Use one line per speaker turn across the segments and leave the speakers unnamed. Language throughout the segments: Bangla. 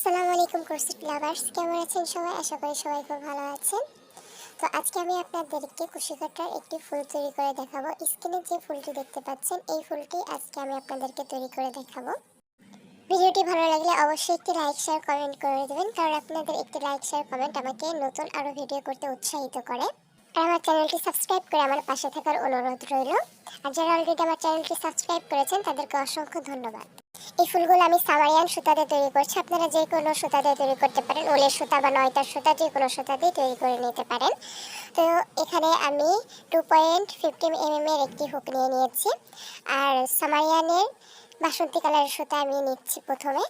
আসসালামু আলাইকুম ক্রোশেট লাভার্স, কেমন আছেন সবাই? আশা করি সবাই খুব ভালো আছেন। তো আজকে আমি আপনাদেরকে কুশি কাটার একটি ফুল তৈরি করে দেখাবো। স্ক্রিনে যে ফুলটি দেখতে পাচ্ছেন এই ফুলটি আজকে আমি আপনাদেরকে তৈরি করে দেখাবো। ভিডিওটি ভালো লাগলে অবশ্যই একটি লাইক শেয়ার কমেন্ট করে দেবেন, কারণ আপনাদের একটি লাইক শেয়ার কমেন্ট আমাকে নতুন আরও ভিডিও করতে উৎসাহিত করে। আর আমার চ্যানেলটি সাবস্ক্রাইব করে আমার পাশে থাকার অনুরোধ রইল। আর যারা অলরেডি আমার চ্যানেলটি সাবস্ক্রাইব করেছেন তাদেরকে অসংখ্য ধন্যবাদ। এই ফুলগুলো আমি সামারিয়ান সুতা দিয়ে তৈরি করছি। আপনারা যে কোনো সুতা দিয়ে তৈরি করতে পারেন, উলের সুতা বা নয়তার সুতা, যে কোনো সুতা দিয়ে তৈরি করে নিতে পারেন। তো এখানে আমি 2.50 mm এর একটি হুক নিয়ে নিয়েছি। আর সামারিয়ানের বাসন্তী কালারের সুতা আমি নিচ্ছি প্রথমে।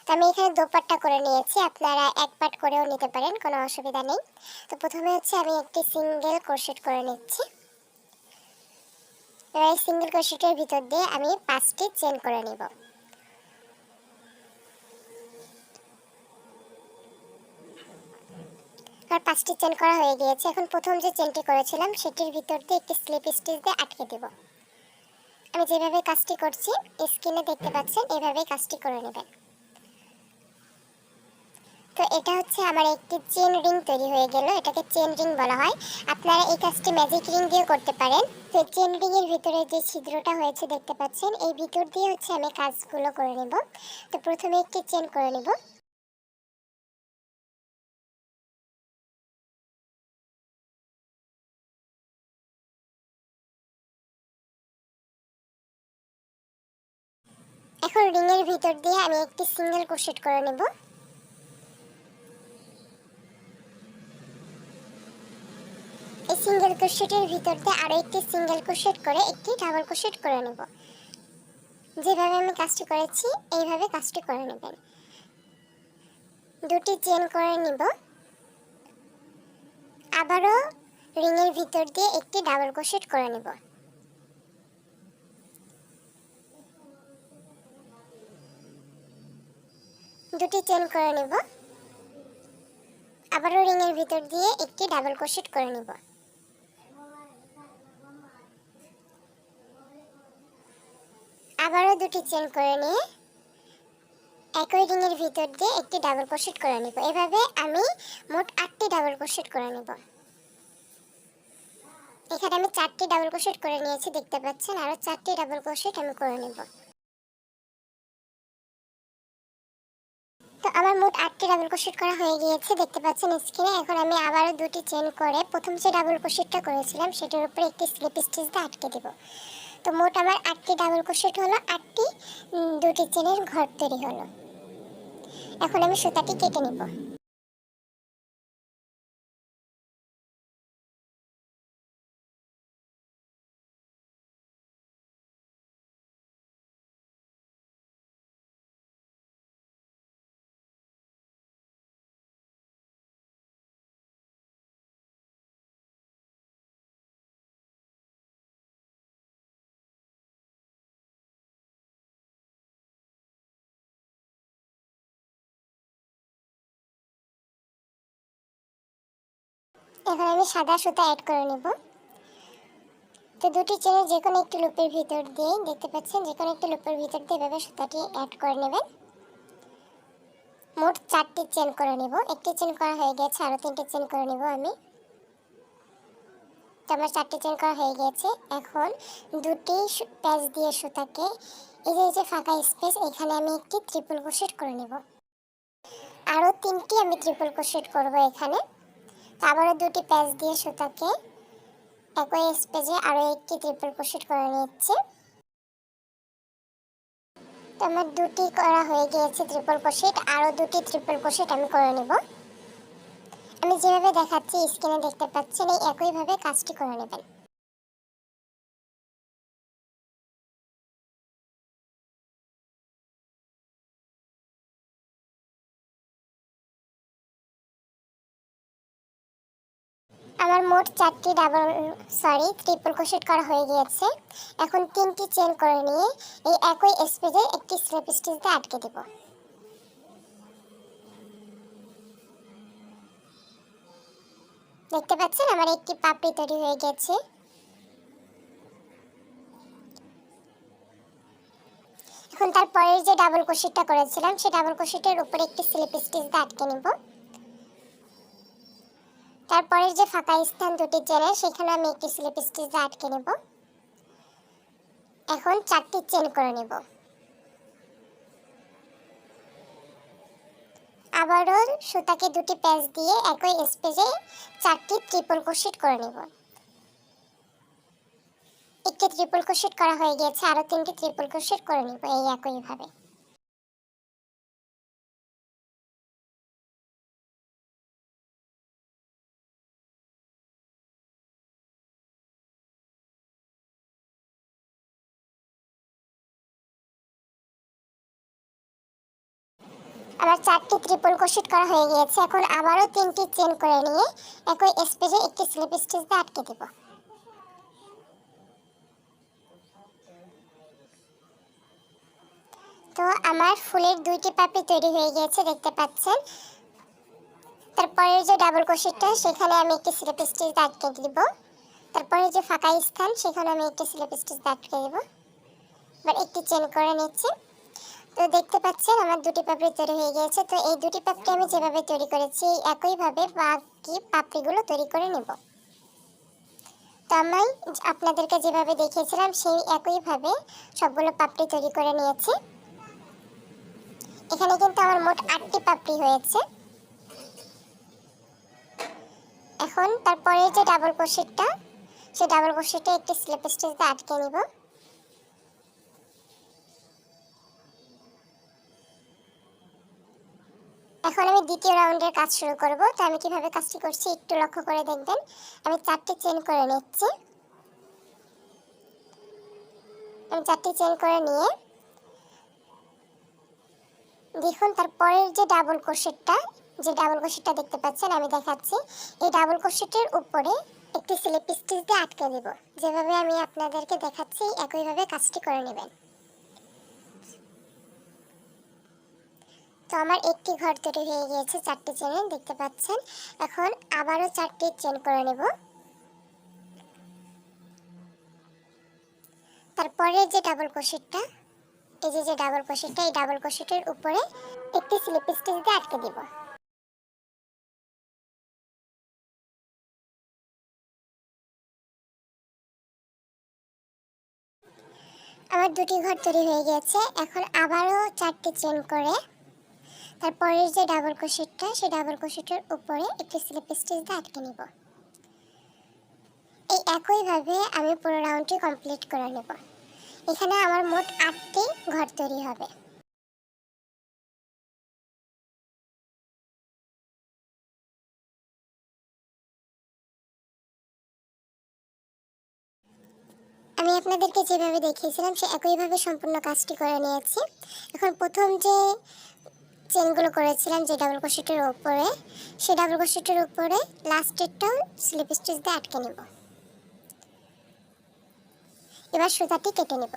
তো আমি এখানে দোপাট্টা করে নিয়েছি, আপনারা এক পাট করেও নিতে পারেন, কোনো অসুবিধা নেই। তো প্রথমে হচ্ছে আমি একটি সিঙ্গেল ক্রোশেট করে নিচ্ছি। এবার সিঙ্গেল ক্রোশেটের ভিতর দিয়ে আমি 5টি চেন করে নিব। আর 5টি চেন করা হয়ে গিয়েছে। এখন প্রথম যে চেনটি করেছিলাম সেটির ভিতর দিয়ে একটি স্লিপ স্টিচ দিয়ে আটকে দেব। আমি যেভাবে কাজটি করছি স্ক্রিনে দেখতে পাচ্ছেন, এভাবেই কাজটি করে নেবেন। তো এটা হচ্ছে আমার একটি চেন রিং তৈরি হয়ে গেল, এটাকে চেন রিং বলা হয়। আপনারা এই কাজটি ম্যাজিক রিং দিয়ে করতে পারেন। তো চেন রিং এর ভিতরে যে ছিদ্রটা হয়েছে দেখতে পাচ্ছেন, এই ভিতর দিয়ে হচ্ছে আমি কাজগুলো করে নেব। তো প্রথমে একটি চেন করে নেব। এখন রিং এর ভিতর দিয়ে আমি একটি সিঙ্গেল ক্রোশেট করে নেব। এই সিঙ্গেল ক্রোশেটের ভিতর দিয়ে আরো একটি সিঙ্গেল ক্রোশেট করে একটি ডাবল ক্রোশেট করে নেব। যেভাবে আমি কাজটি করেছি এইভাবে কাজটি করে নেবেন। দুটি চেন করে নিব। আবারও রিং এর ভিতর দিয়ে একটি ডাবল ক্রোশেট করে নেব। দুটি চেন করে নেব। আবারও রিং এর ভিতর দিয়ে একটি ডাবল ক্রোশেট করে নেব। আবারও দুটি চেন করে নিয়ে একই রিং এর ভিতর দিয়ে একটি ডাবল ক্রোশেট করে নেব। এভাবে আমি মোট 8টি ডাবল ক্রোশেট করে নেব। এখানে আমি 4টি ডাবল ক্রোশেট করে নিয়েছি দেখতে পাচ্ছেন, আরো 4টি ডাবল ক্রোশেট আমি করে নেব। তো আমার মোট 8টি ডাবল ক্রোশেট করা হয়ে গিয়েছে দেখতে পাচ্ছেন স্ক্রিনে। এখন আমি আবারও দুটি চেন করে প্রথম যে ডাবল ক্রোশেটটা করেছিলাম সেটার উপরে একটি স্লিপ স্টিচ দিয়ে আটকে দেব। তো মোট আমার 8টি ডাবল ক্রোশেট হলো, 8টি দুটি চেনের ঘর তৈরি হলো। এখন আমি সুতাটি কেটে নেব। এখন আমি সাদা সুতা অ্যাড করে নেব। তো দুটি চেনের যে কোনো একটি লুপের ভিতর দিয়ে দেখতে পাচ্ছেন, যে কোনো একটি লুপের ভিতর দিয়ে এভাবে সুতাটি অ্যাড করে নেবেন। মোট 4টি চেন করে নেব। একটি চেন করা হয়ে গেছে, আরো 3টি চেন করে নেব আমি। তো আমার 4টি চেন করা হয়ে গেছে। এখন দুটি প্যাচ দিয়ে সুতাকে এই যে ফাঁকা স্পেস, এখানে আমি একটি ট্রিপল ক্রোশেট করে নেব। আরো 3টি আমি ট্রিপল ক্রোশেট করব এখানে। তো আবারও দুটি প্যাচ দিয়ে সুতাকে একই স্পেসে আরো একটি ট্রিপল ক্রোশেট করে নিচ্ছি। তো আমার দুটি করা হয়ে গিয়েছে ট্রিপল ক্রোশেট, আরো দুটি ট্রিপল ক্রোশেট আমি করে নেব। আমি যেভাবে দেখাচ্ছি স্ক্রিনে দেখতে পাচ্ছেন, এই একইভাবে কাজটি করে নেবেন। আমার মোট 4টি ট্রিপল ক্রোশেট করা হয়ে গিয়েছে। এখন 3টি চেন করে নিয়ে এই একই স্পেসে একটি স্লিপ স্টিচ দিয়ে আটকে দেব। দেখতে পাচ্ছেন আমার একটি পাপড়ি তৈরি হয়ে গেছে। এখন এখন তারপরের যে ডাবল ক্রোশেটটা করেছিলাম সেই ডাবল ক্রোশেটের উপরে একটি স্লিপ স্টিচ দিয়ে আটকে নিব। তারপরের যে ফাঁকা স্থান দুটি চেনের সেখানে আমি একটি স্লিপ স্টিচ দিয়ে আটকে নেব। এখন 4টি চেন করে নেব। আবারও সুতাকে দুটি প্যাচ দিয়ে একই স্পেসে 4টি ট্রিপল ক্রোশেট করে নেব। একটি ট্রিপল ক্রোশেট করা হয়ে গিয়েছে, আরো 3টি ট্রিপল ক্রোশেট করে নেব এই একই ভাবে। আমার 4টি ট্রিপল ক্রোশেট করা হয়ে গিয়েছে। এখন আবারও 3টি চেন করে নিয়ে একই স্পেসে একটি স্লিপ স্টিচ দিয়ে আটকে দেব। তো আমার ফুলের 2টি পাপড়ি তৈরি হয়ে গিয়েছে, দেখতে পাচ্ছেন। তারপরে যে ডাবল ক্রোশেটটা সেখানে আমি একটি স্লিপ স্টিচ দিয়ে আটকে দিব। তারপরে যে ফাঁকা স্থান সেখানে আমি একটি স্লিপ স্টিচ দিয়ে আটকে দেব। এবার একটি চেন করে নিচ্ছি। তো দেখতে পাচ্ছেন আমার 2টি পাপড়ি তৈরি হয়ে গিয়েছে। তো এই 2টি পাপড়ি আমি যেভাবে তৈরি করেছি একইভাবে বাকি পাপড়িগুলো তৈরি করে নেব। তো আমি আপনাদেরকে যেভাবে দেখিয়েছিলাম সেই একইভাবে সবগুলো পাপড়ি তৈরি করে নিয়েছি। এখানে কিন্তু আমার মোট 8টি পাপড়ি হয়েছে। এখন তারপরে যে ডাবল ক্রোশেটটা সেই ডাবল ক্রোশেটে একটি স্লিপ স্টিচ দিয়ে আটকে নিব। এখন আমি দ্বিতীয় রাউন্ডের কাজ শুরু করব। তো আমি কিভাবে কাজটি করছি একটু লক্ষ্য করে দেখবেন। আমি 4টি চেন করে নিচ্ছি। আমি 4টি চেন করে নিয়ে দেখুন তারপরের যে ডাবল ক্রোশেটটা দেখতে পাচ্ছেন আমি দেখাচ্ছি। এই ডাবল ক্রোশেটের উপরে একটি স্লিপ স্টিচ দিয়ে আটকে দেব। যেভাবে আমি আপনাদেরকে দেখাচ্ছি একইভাবে কাজটি করে নেবেন। তো আমার একটি ঘর তৈরি হয়ে গিয়েছে 4টি চেনে, দেখতে পাচ্ছেন। এখন আবারও 4টি চেন করে নেব। তারপরে যে ডাবল ক্রোশেটটা এই যে ডাবল ক্রোশেটটা এই ডাবল ক্রোশেটের উপরে একটি স্লিপ স্টিচ দিয়ে আটকে দিব। আমার 2টি ঘর তৈরি হয়ে গেছে। এখন আবারও 4টি চেন করে তারপরের যে ডাবল ক্রোশেটটা সেই ডাবল ক্রোশেটের উপরে একটি স্লিপ স্টিচ দিয়ে আটকে নিব। এই একইভাবে আমি পুরো রাউন্ডটি কমপ্লিট করে নেব। এখানে আমার মোট 8টি ঘর তৈরি হবে। আমি আপনাদেরকে যেভাবে দেখিয়েছিলাম সে একইভাবে সম্পূর্ণ কাজটি করে নিয়েছি। এখন প্রথম যে চেনগুলো করেছিলাম যে ডাবল ক্রোশেটের উপরে সেই ডাবল ক্রোশেটের উপরে লাস্টেরটাও স্লিপ স্টিচ দিয়ে আটকে নেব। এবার সুতাটি কেটে নেব।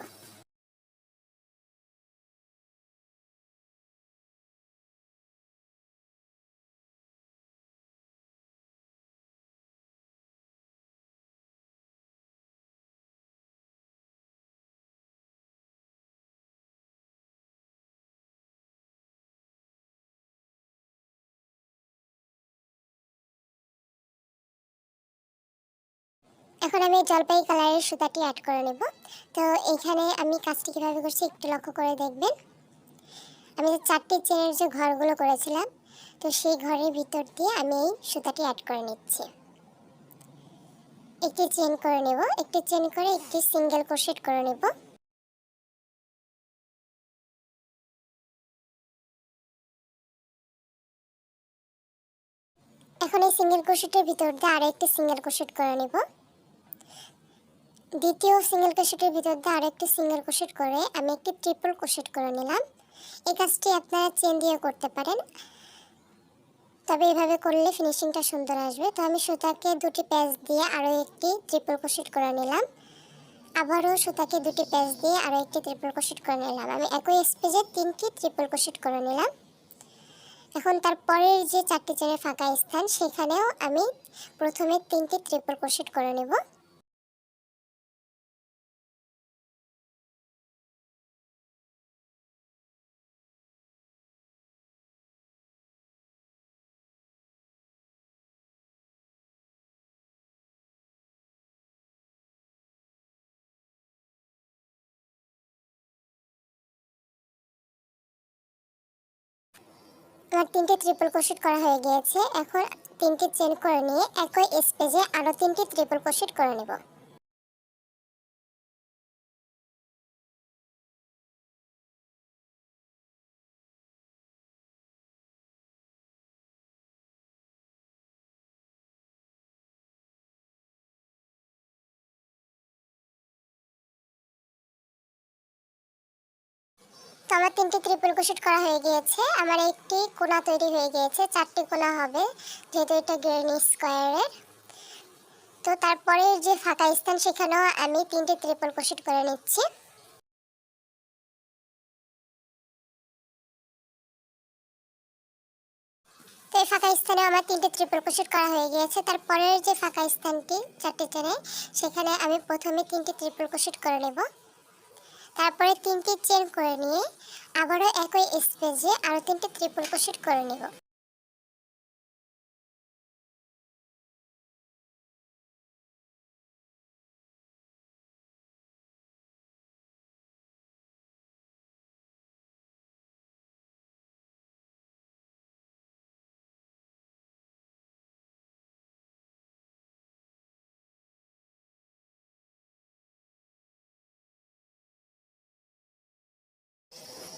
এখন আমি জলপাই কালারের সুতাটি অ্যাড করে নেব। তো এখানে আমি কাজটি কীভাবে করছি একটু লক্ষ্য করে দেখবেন। আমি যে 4টি চেনের যে ঘরগুলো করেছিলাম তো সেই ঘরের ভিতর দিয়ে আমি এই সুতাটি অ্যাড করে নিচ্ছি। একটি চেন করে নেব, একটি চেন করে একটি সিঙ্গেল ক্রোশেট করে নেব। এখন এই সিঙ্গেল ক্রোশেটের ভিতর দিয়ে আরো একটি সিঙ্গেল ক্রোশেট করে নেব। দ্বিতীয় সিঙ্গেল ক্রোশেটের ভিতর দিয়ে আরো একটি সিঙ্গেল ক্রোশেট করে আমি একটি ট্রিপল ক্রোশেট করে নিলাম। এই কাজটি আপনারা চেন দিয়ে করতে পারেন, তবে এভাবে করলে ফিনিশিংটা সুন্দর আসবে। তো আমি সুতাকে 2টি প্যাচ দিয়ে আরো একটি ট্রিপল ক্রোশেট করে নিলাম। আবারও সুতাকে 2টি প্যাচ দিয়ে আরো একটি ট্রিপল ক্রোশেট করে নিলাম। আমি একই স্পেসে 3টি ট্রিপল ক্রোশেট করে নিলাম। এখন তারপরের যে 4টি চেনের ফাঁকা স্থান সেখানেও আমি প্রথমে 3টি ট্রিপল ক্রোশেট করে নেব। আমার 3টে ট্রিপল ক্রোশেট করা হয়ে গিয়েছে। এখন 3টি চেন করে নিয়ে একই স্পেসে আরো 3টি ট্রিপল ক্রোশেট করে নেব। তো আমার 3টি ট্রিপল ক্রোশেট করা হয়ে গিয়েছে। আমার একটি কোণা তৈরি হয়ে গিয়েছে, 4টি কোণা হবে যেহেতু এটা গ্রেনি স্কোয়ারের। তো তারপরে যে ফাঁকা স্থান সেখানেও আমি 3টি ট্রিপল ক্রোশেট করে নিচ্ছি। তো এই ফাঁকা স্থানে আমার 3টি ট্রিপল ক্রোশেট করা হয়ে গিয়েছে। তারপরের যে ফাঁকা স্থানটি 4টি চেনে সেখানে আমি প্রথমে 3টি ট্রিপল ক্রোশেট করে নেব। তারপরে 3টি চেন করে নিয়ে আবারও একই স্পেসে আরও 3টি ট্রিপল ক্রোশেট করে নেব।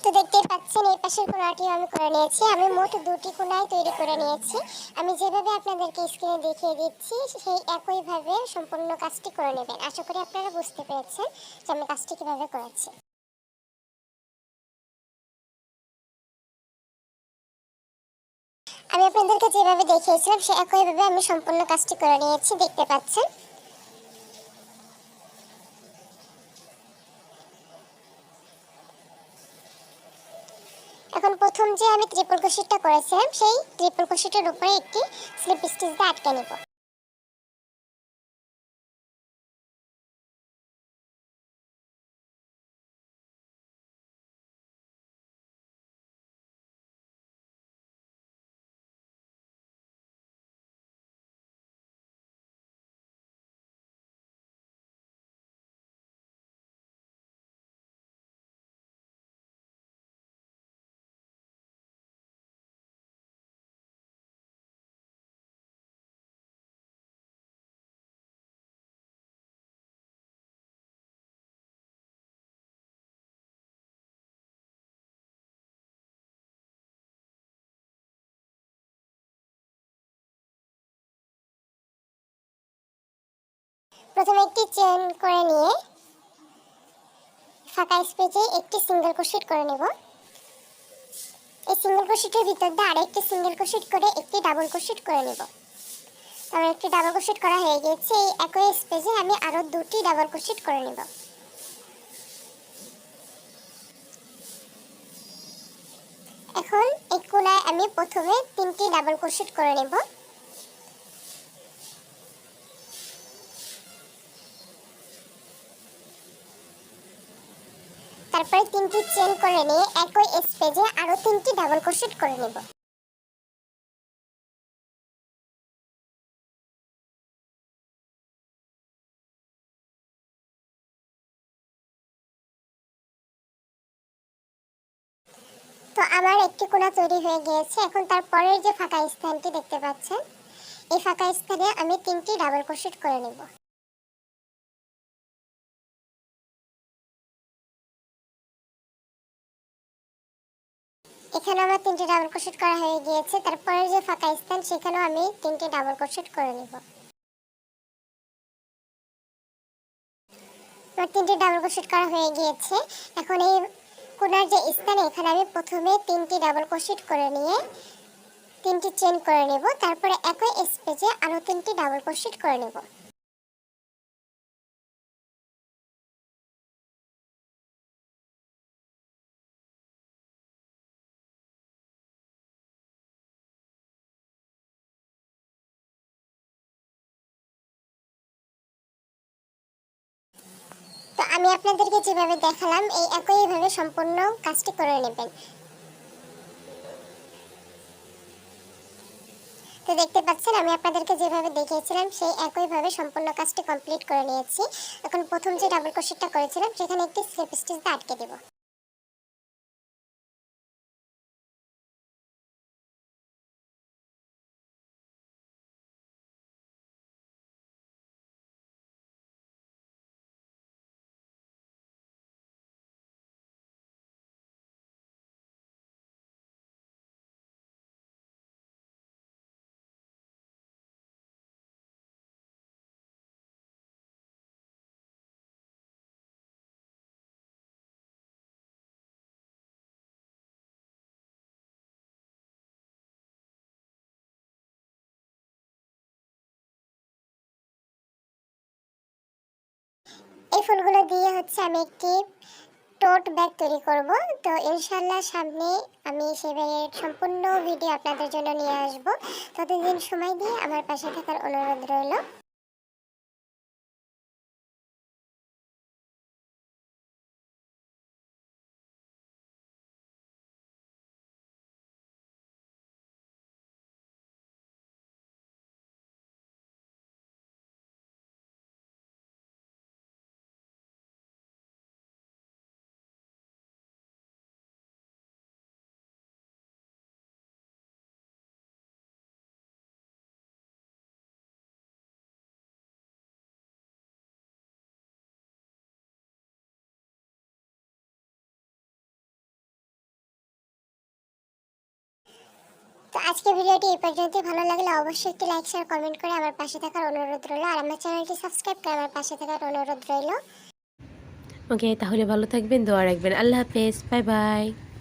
তো দেখতেই পাচ্ছেন এই পাশের কোণাটিও আমি করে নিয়েছি। আমি মোট 2টি কোণাই তৈরি করে নিয়েছি। আমি যেভাবে আপনাদেরকে স্ক্রিনে দেখিয়ে দিচ্ছি সেই একইভাবে সম্পূর্ণ কাজটি করে নেবেন। আশা করি আপনারা বুঝতে পেরেছেন যে আমি কাজটি কিভাবে করেছি। আমি আপনাদেরকে যেভাবে দেখিয়েছিলাম সে একইভাবে আমি সম্পূর্ণ কাজটি করে নিয়েছি, দেখতে পাচ্ছেন। এখন প্রথম যে আমি ট্রিপল ক্রোশেটটা করেছিলাম সেই ট্রিপল ক্রোশেটের উপরে একটি স্লিপ স্টিচ দিয়ে আটকে নেব। প্রথমে একটি চেন করে নিয়ে ফাঁকা স্পেসে একটি সিঙ্গেল ক্রোশেট করে নেব। এই সিঙ্গেল ক্রোশেটের ভিতর দিয়ে আরেকটি সিঙ্গেল ক্রোশেট করে একটি ডাবল ক্রোশেট করে নেব। আমার একটি ডাবল ক্রোশেট করা হয়ে গিয়েছে। এই একই স্পেসে আমি আরো 2টি ডাবল ক্রোশেট করে নেব। এখন এই কোণায় আমি প্রথমে 3টি ডাবল ক্রোশেট করে নেব। তারপরে 3টি চেন করে নিয়ে একই স্পেসে আরো 3টি ডাবল ক্রোশেট করে নেব। তো আমার একটি কোণা তৈরি হয়ে গিয়েছে। এখন তারপরের যে ফাঁকা স্থানটি দেখতে পাচ্ছেন এই ফাঁকা স্থানে আমি 3টি ডাবল ক্রোশেট করে নেব। এখানে আমার 3টি ডাবল ক্রোশেট করা হয়ে গিয়েছে। তারপরের যে ফাঁকা স্থান সেখানেও আমি 3টি ডাবল ক্রোশেট করে নেব। আমার 3টি ডাবল ক্রোশেট করা হয়ে গিয়েছে। এখন এই কোণার যে স্থানে এখানে আমি প্রথমে 3টি ডাবল ক্রোশেট করে নিয়ে 3টি চেন করে নেব। তারপরে একই স্পেসে আরো 3টি ডাবল ক্রোশেট করে নেব। তো আমি আপনাদেরকে যেভাবে দেখালাম এই একইভাবে সম্পূর্ণ কাজটি করে নেবেন। তো দেখতে পাচ্ছেন আমি আপনাদেরকে যেভাবে দেখিয়েছিলাম সেই একইভাবে সম্পূর্ণ কাজটি কমপ্লিট করে নিয়েছি। এখন প্রথম যে ডাবল ক্রোশেটটা করেছিলাম সেখানে একটি স্লিপ স্টিচ দিয়ে আটকে দেব। এই ফুলগুলো দিয়ে হচ্ছে আমি একটি টোট ব্যাগ তৈরি করব। তো ইনশাল্লাহ সামনে আমি সেই ব্যাগের সম্পূর্ণ ভিডিও আপনাদের জন্য নিয়ে আসব। ততদিন সময় দিয়ে আমার পাশে থাকার অনুরোধ রইল। তো আজকে ভিডিওটি এই পর্যন্তই। ভালো লাগলে অবশ্যই একটি লাইক শেয়ার কমেন্ট করে আমার পাশে থাকার অনুরোধ রইল। আর আমার চ্যানেলটি সাবস্ক্রাইব করে আমার পাশে থাকার অনুরোধ রইল।
ওকে, তাহলে ভালো থাকবেন, দোয়া রাখবেন। আল্লাহ হাফেজ, বাই বাই।